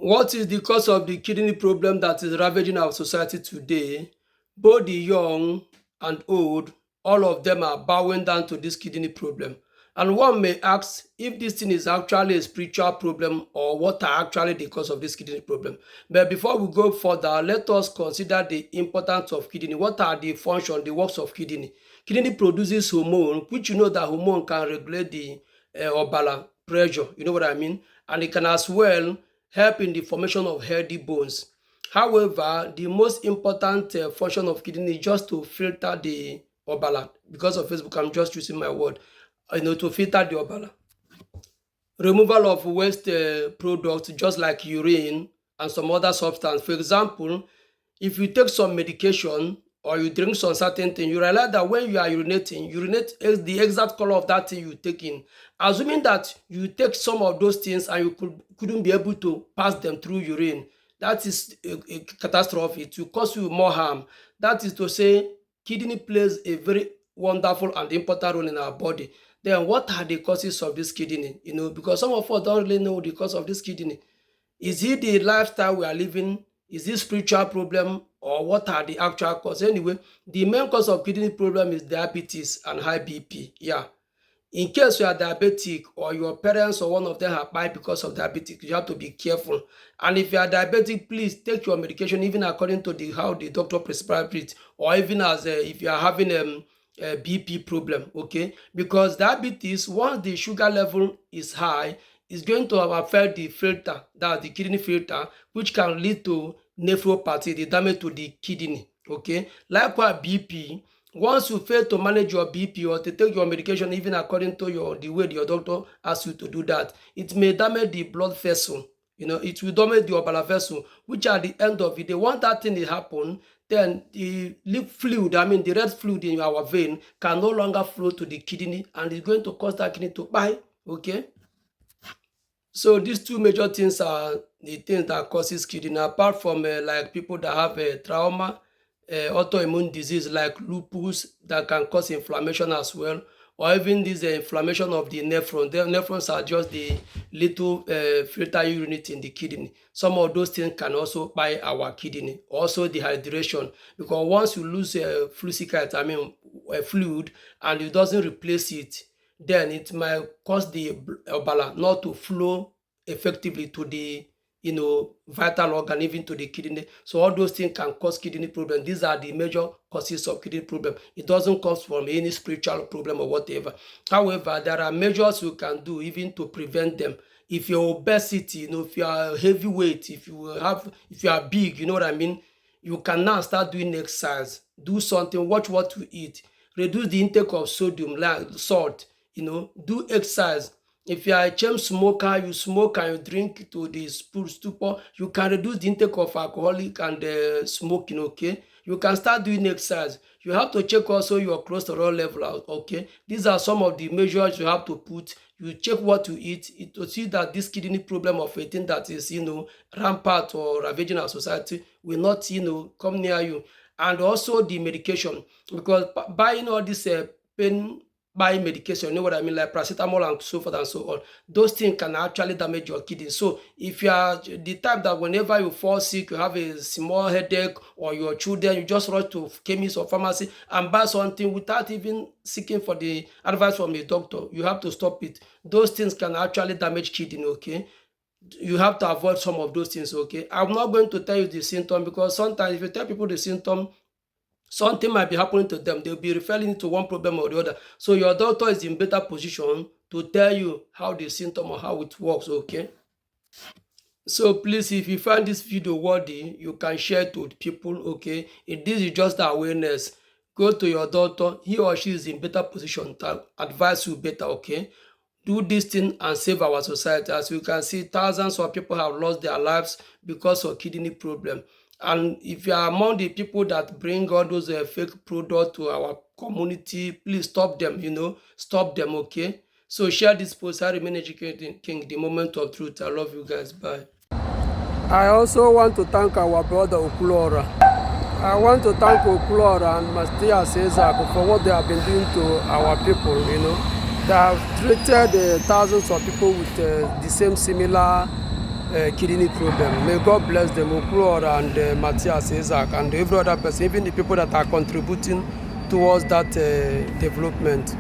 What is the cause of the kidney problem that is ravaging our society today? Both the young and old, all of them are bowing down to this kidney problem. And one may ask if this thing is actually a spiritual problem or what are actually the cause of this kidney problem. But before we go further, let us consider the importance of kidney. What are the function, the works of kidney? Kidney produces hormone, which you know that hormone can regulate the obala pressure. You know what I mean? And it can as well help in the formation of healthy bones. However, the most important function of kidney is just to filter the obala. Because of Facebook, I'm just using my word, to filter the obala. Removal of waste products just like urine and some other substance. For example, if you take some medication or you drink some certain thing, you realize that when you are urinating, urinate is the exact color of that thing you take in. Assuming that you take some of those things and you couldn't be able to pass them through urine, that is a catastrophe. It will cause you more harm. That is to say, kidney plays a very wonderful and important role in our body. Then what are the causes of this kidney? Because some of us don't really know the cause of this kidney. Is it the lifestyle we are living? Is it spiritual problem or what are the actual causes? Anyway, the main cause of kidney problem is diabetes and high BP. Yeah. In case you are diabetic or your parents or one of them are high because of diabetes, you have to be careful. And if you are diabetic, please take your medication even according to how the doctor prescribed it, or even as if you are having a BP problem, okay? Because diabetes, once the sugar level is high, is going to affect the filter, that's the kidney filter, which can lead to nephropathy, the damage to the kidney, okay? Likewise, BP, once you fail to manage your BP or to take your medication even according to the way your doctor asks you to do that, it may damage the blood vessel. It will damage the obala vessel, which at the end of it, once that thing happen, then the fluid, the red fluid in our vein can no longer flow to the kidney and it's going to cause that kidney to die, okay? So these two major things are the things that causes kidney, apart from like people that have a trauma, autoimmune disease like lupus that can cause inflammation as well, or even this inflammation of the nephron. The nephrons are just the little filter unit in the kidney. Some of those things can also buy our kidney. Also dehydration, because once you lose fluid, and it doesn't replace it, then it might cause the obala not to flow effectively to the vital organ, even to the kidney. So all those things can cause kidney problem. These are the major causes of kidney problem. It doesn't come from any spiritual problem or whatever. However, there are measures you can do even to prevent them. If you're obesity, if you are heavyweight, if you are big, you know what I mean, you can now start doing exercise, do something, watch what you eat, reduce the intake of sodium, like salt, do exercise. If you are a chain smoker, you smoke and you drink to the stupor, you can reduce the intake of alcoholic and smoking, okay? You can start doing exercise. You have to check also your cholesterol level out, okay? These are some of the measures you have to put. You check what you eat to see that this kidney problem of a thing that is, rampant or ravaging our society will not, come near you. And also the medication, because buying all this pain buy medication, you know what I mean, like paracetamol and so forth and so on, those things can actually damage your kidney. So if you are the type that whenever you fall sick, you have a small headache, or your children, you just rush to chemist or pharmacy and buy something without even seeking for the advice from a doctor, you have to stop it. Those things can actually damage kidney, okay? You have to avoid some of those things, okay? I'm not going to tell you the symptom, because sometimes if you tell people the symptom, something might be happening to them. They'll be referring to one problem or the other. So your doctor is in better position to tell you how the symptom or how it works, okay? So please, if you find this video worthy, you can share it with people, okay? If this is just awareness, go to your doctor. He or she is in better position to advise you better, okay? Do this thing and save our society. As you can see, thousands of people have lost their lives because of kidney problem. And if you are among the people that bring all those fake products to our community, please stop them, stop them, okay? So share this post. I remain Educated King, the moment of truth. I love you guys. Bye. I also want to thank our brother Okulora. I want to thank Okulora and Mastia Cesar for what they have been doing to our people, They have treated thousands of people with the same similar kidney problem. May God bless them, Okuro and Matthias Isaac, and every other person, even the people that are contributing towards that development.